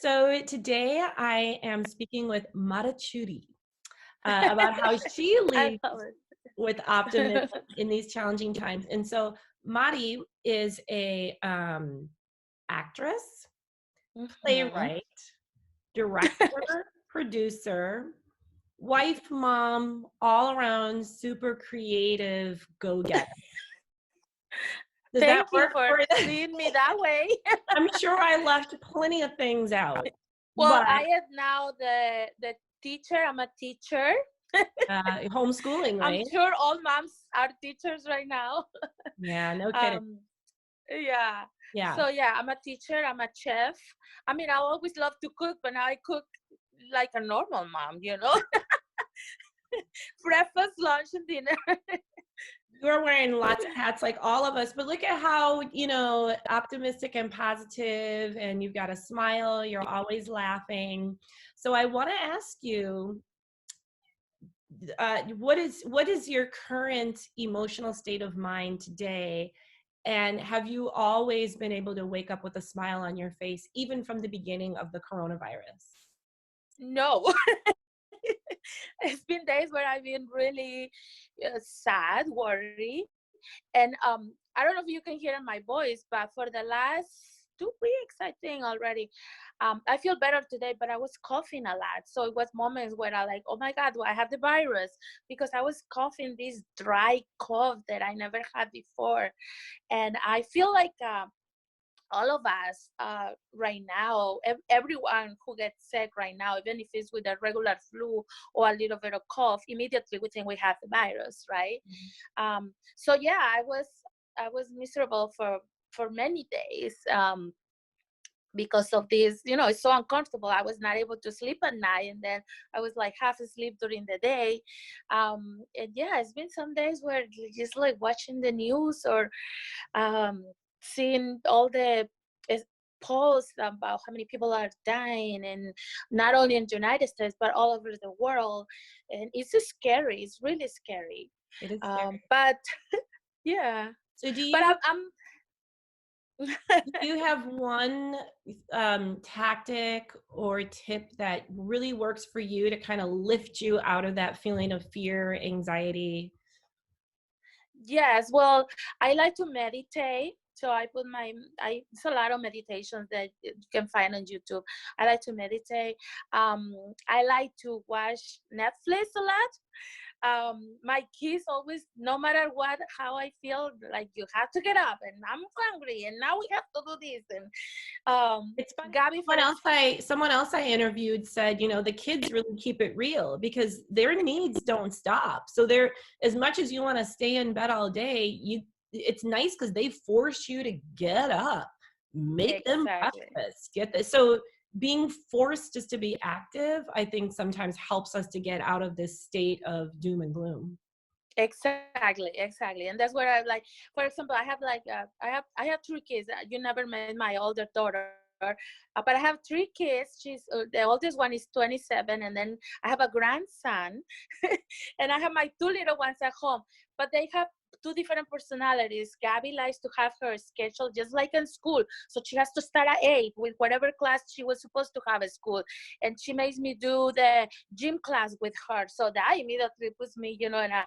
So today I am speaking with Mara Chuy about how she I leads love with optimism it. in these challenging times. And so Mari is a actress, Mhm. playwright, director, producer, wife, mom, all around super creative go-getter. Does that Thank you work for for you? seeing me that way. I'm sure I left plenty of things out, Well, but I am now the teacher. I'm a teacher. homeschooling, I'm right? sure all moms are teachers right now. Yeah, no kidding. Um, yeah. Yeah. So yeah, I'm a teacher. I'm a chef. I mean, I always love to cook, but now I cook like a normal mom. Breakfast, lunch, and dinner. You're wearing lots of hats like all of us, but look at how, optimistic and positive, and you've got a smile, you're always laughing. So I want to ask you, what is your current emotional state of mind today? And have you always been able to wake up with a smile on your face, even from the beginning of the coronavirus? No. It's been days where I've been really sad, worried, and I don't know if you can hear my voice, but for the last 2 weeks, I think already, I feel better today. But I was coughing a lot, so it was moments where I like, oh my God, do I have the virus? Because I was coughing this dry cough that I never had before, and I feel like. All of us right now, everyone who gets sick right now, even if it's with a regular flu or a little bit of cough, immediately we think we have the virus, right? So yeah, I was miserable for many days, because of this. It's so uncomfortable. I was not able to sleep at night, and then I was like half asleep during the day. And yeah, it's been some days where just like watching the news or um, seeing all the is- posts about how many people are dying, and not only in the United States but all over the world, and it's just scary. It's really scary. It is scary. But yeah, So do but you I'm Do you have one tactic or tip that really works for you to kind of lift you out of that feeling of fear, anxiety? Yes, well, I like to meditate. So it's a lot of meditations that you can find on YouTube. I like to meditate. I like to watch Netflix a lot. My kids always, no matter what, how I feel, like you have to get up, and I'm hungry, and now we have to do this. And It's funny. Gabby, for Someone else I interviewed said, the kids really keep it real because their needs don't stop. So they're as much as you want to stay in bed all day, it's nice because they force you to get up, make them exactly. breakfast, get this. So being forced just to be active, I think sometimes helps us to get out of this state of doom and gloom. Exactly, and that's where I like. For example, I have like I have 3 kids. You never met my older daughter, but I have 3 kids. She's the oldest one is 27, and then I have a grandson, and I have my 2 little ones at home. But they have two different personalities. Gabby likes to have her schedule just like in school, so she has to start at 8 with whatever class she was supposed to have at school, and she makes me do the gym class with her. So that immediately puts me, in a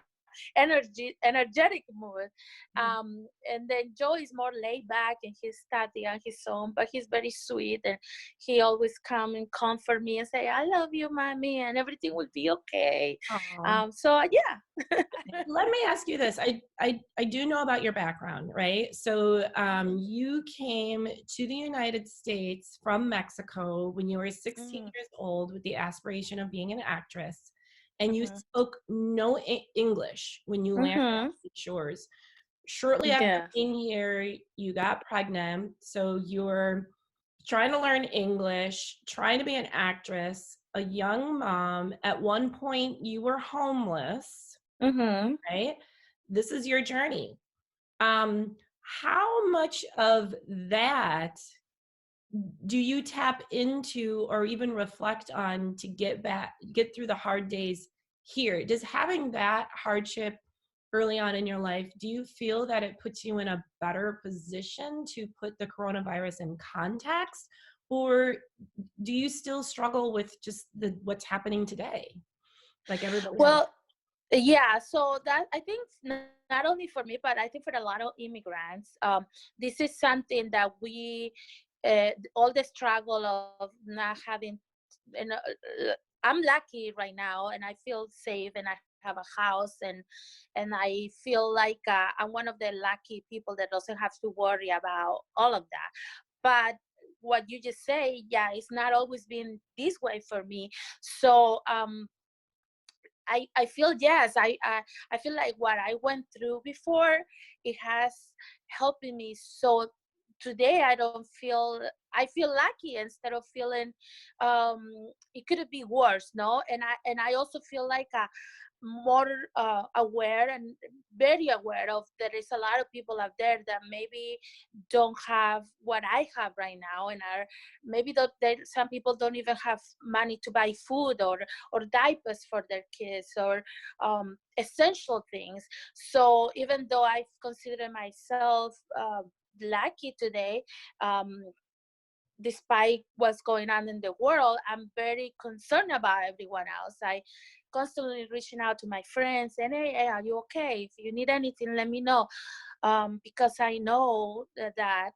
energetic mood. And then Joe is more laid back, and he's studying on his own, but he's very sweet, and he always come and comfort me and say, I love you, mommy, and everything will be okay. Aw. So yeah. Let me ask you this. I do know about your background, right? So you came to the United States from Mexico when you were 16 Mhm, years old with the aspiration of being an actress, and you mhm, spoke no English when you landed on mhm. the shores. Shortly after Yeah. being here, you got pregnant, so you're trying to learn English, trying to be an actress, a young mom. At one point, you were homeless, Mhm. right? This is your journey. How much of that do you tap into or even reflect on to get through the hard days here? Does having that hardship early on in your life, do you feel that it puts you in a better position to put the coronavirus in context? or do you still struggle with just what's happening today, like everybody else? Well, yeah, so that I think not only for me, but I think for a lot of immigrants, this is something that we, all the struggle of not having, and I'm lucky right now, and I feel safe, and I have a house, and I feel like I'm one of the lucky people that doesn't have to worry about all of that. But what you just say, yeah, it's not always been this way for me. So I feel, yes, I feel like what I went through before, it has helped me. So today I feel lucky instead of feeling it could be worse, no. And I also feel like more aware, and very aware of there is a lot of people out there that maybe don't have what I have right now, and are maybe some people don't even have money to buy food or diapers for their kids, or essential things. So even though I consider myself lucky today, um, despite what's going on in the world, I'm very concerned about everyone else. I constantly reaching out to my friends and, hey, are you okay? If you need anything, let me know. Because I know that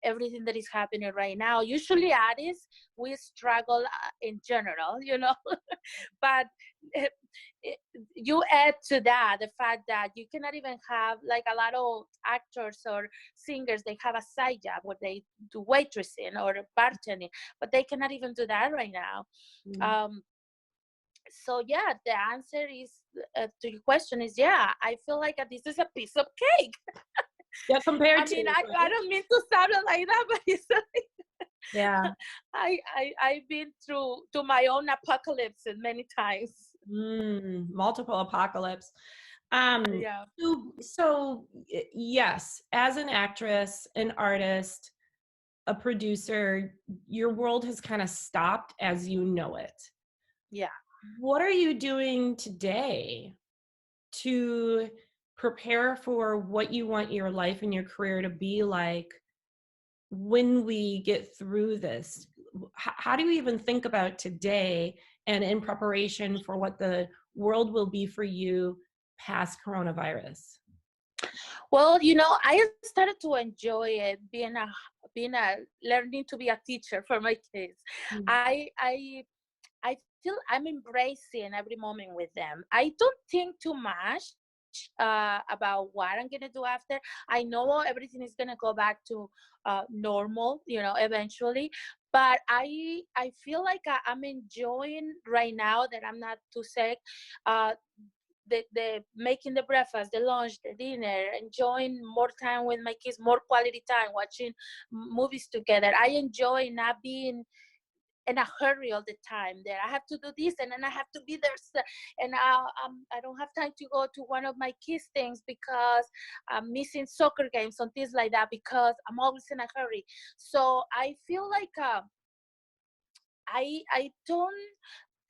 everything that is happening right now, usually artists, we struggle in general, but eh, you add to that the fact that you cannot even have, like, a lot of actors or singers, they have a side job where they do waitressing or bartending, but they cannot even do that right now. um, so yeah, the answer is to your question is, yeah, I feel like this is a piece of cake. Yeah, compared I to, mean, I right? don't mean to sound like that, but it's like, Yeah. I've been through to my own apocalypse many times. Multiple apocalypse. Yeah. Yes, as an actress, an artist, a producer, your world has kind of stopped as you know it. Yeah. What are you doing today to prepare for what you want your life and your career to be like when we get through this? How do you even think about today and in preparation for what the world will be for you past coronavirus? Well, I started to enjoy it, being a learning to be a teacher for my kids. Mm. I feel I'm embracing every moment with them. I don't think too much about what I'm gonna do after. I know everything is gonna go back to normal, eventually. But I feel like I'm enjoying right now that I'm not too sick. Uh, the making the breakfast, the lunch, the dinner, enjoying more time with my kids, more quality time, watching movies together. I enjoy not being in a hurry all the time, that I have to do this and then I have to be there, and I don't have time to go to one of my kids things because I'm missing soccer games and things like that because I'm always in a hurry. So I feel like I don't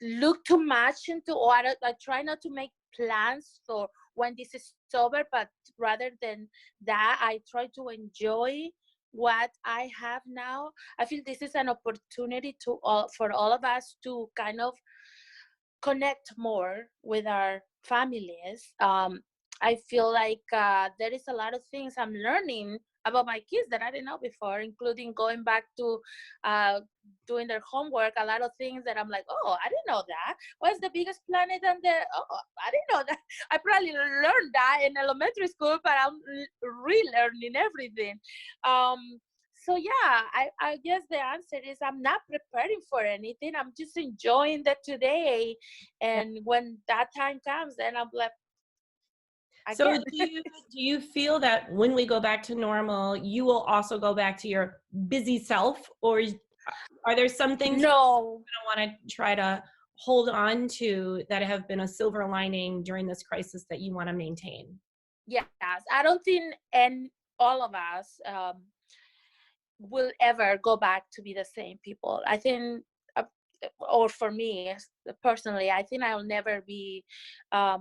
look too much into, or I try not to make plans for when this is over, but rather than that, I try to enjoy what I have now. I feel this is an opportunity for all of us to kind of connect more with our families. I feel like there is a lot of things I'm learning about my kids that I didn't know before, including going back to uh, doing their homework. A lot of things that I'm like, oh, I didn't know that. What's the biggest planet on the? Oh, I didn't know that. I probably learned that in elementary school, but I'm relearning everything. So yeah, I guess the answer is I'm not preparing for anything. I'm just enjoying the today, Yeah. and when that time comes, then I'm like, So again. do you feel that when we go back to normal, you will also go back to your busy self, or are there some things you No. want to try to hold on to that have been a silver lining during this crisis that you want to maintain? Yes, I don't think, and all of us will ever go back to be the same people. I think, or for me personally, I think I'll never be. I'll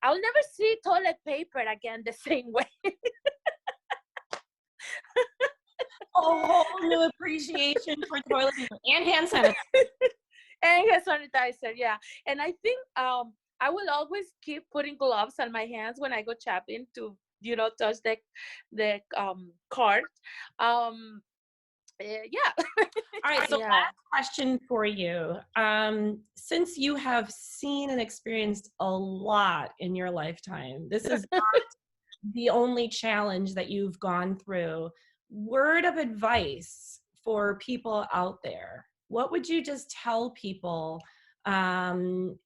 never see toilet paper again the same way. A whole new appreciation for toilet paper and hand sanitizer. And hand sanitizer, yeah. And I think I will always keep putting gloves on my hands when I go shopping to, touch the cart. Um, yeah. All right, so Yeah. last question for you. Since you have seen and experienced a lot in your lifetime, this is not the only challenge that you've gone through. Word of advice for people out there. What would you just tell people when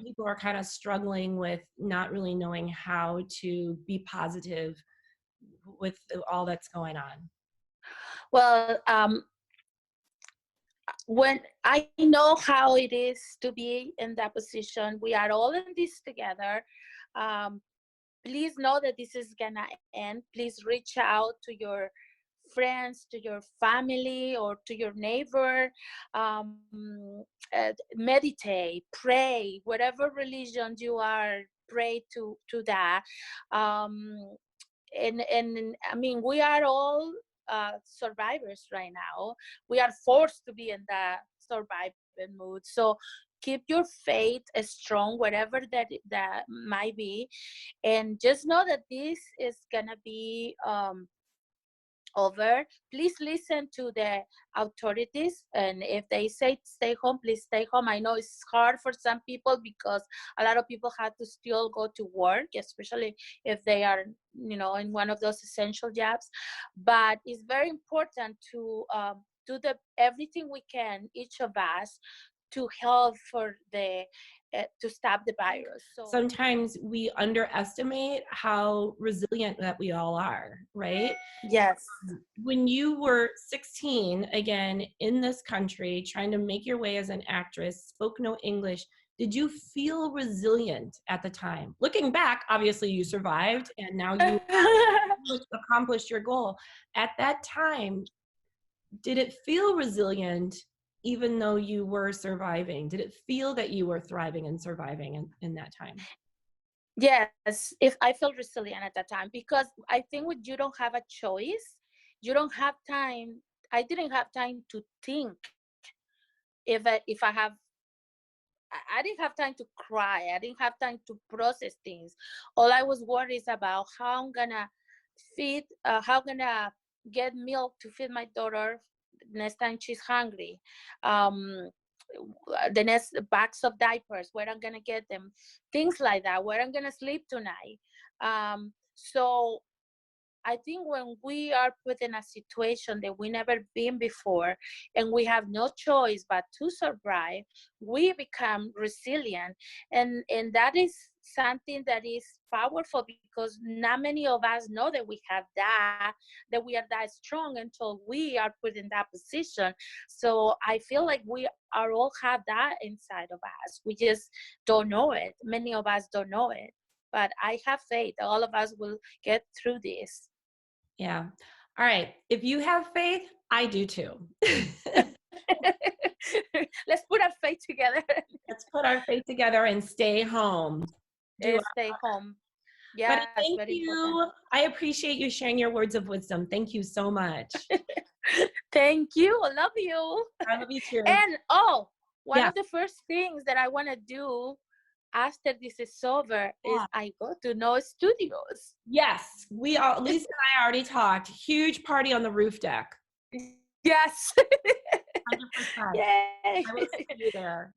people are kind of struggling with not really knowing how to be positive with all that's going on? Well, when I know how it is to be in that position, we are all in this together. Um, Please know that this is gonna end. Please reach out to your friends, to your family, or to your neighbor. Um, Meditate, pray, whatever religion you are, pray to that. Um, and I mean, we are all survivors right now. We are forced to be in that survival mood. So keep your faith strong, whatever that might be, and just know that this is gonna be over. Please listen to the authorities, and if they say stay home, please stay home. I know it's hard for some people because a lot of people have to still go to work, especially if they are, in one of those essential jobs. But it's very important to do the everything we can, each of us, to help for the to stop the virus. So Sometimes we underestimate how resilient that we all are, right? yes. When you were 16, again, in this country, trying to make your way as an actress, spoke no English, did you feel resilient at the time? Looking back, obviously you survived and now you accomplished your goal. At that time, did it feel resilient even though you were surviving? Did it feel that you were thriving and surviving in that time? Yes, if I felt resilient at that time, because I think when you don't have a choice, you don't have time. I didn't have time to think if I have. I didn't have time to cry. I didn't have time to process things. All I was worried is about how I'm gonna how I'm gonna get milk to feed my daughter next time she's hungry. Um, the next box of diapers, where I'm gonna get them, things like that, where I'm gonna sleep tonight. So I think when we are put in a situation that we never been before and we have no choice but to survive, we become resilient. And that is something that is powerful because not many of us know that we have that we are that strong until we are put in that position. So I feel like we are all have that inside of us. We just don't know it. Many of us don't know it. But I have faith that all of us will get through this. Yeah. All right. If you have faith, I do too. Let's put our faith together. Let's put our faith together and stay home. Do Stay home. But Yes, thank very important. you. I appreciate you sharing your words of wisdom. Thank you so much. Thank you. I love you. I love you too. And one Yeah. of the first things that I want to do after this is over is I go to No Studios. Yes. We all, Lisa and I already talked. Huge party on the roof deck. Yes. 100%. Yay. I will see you there.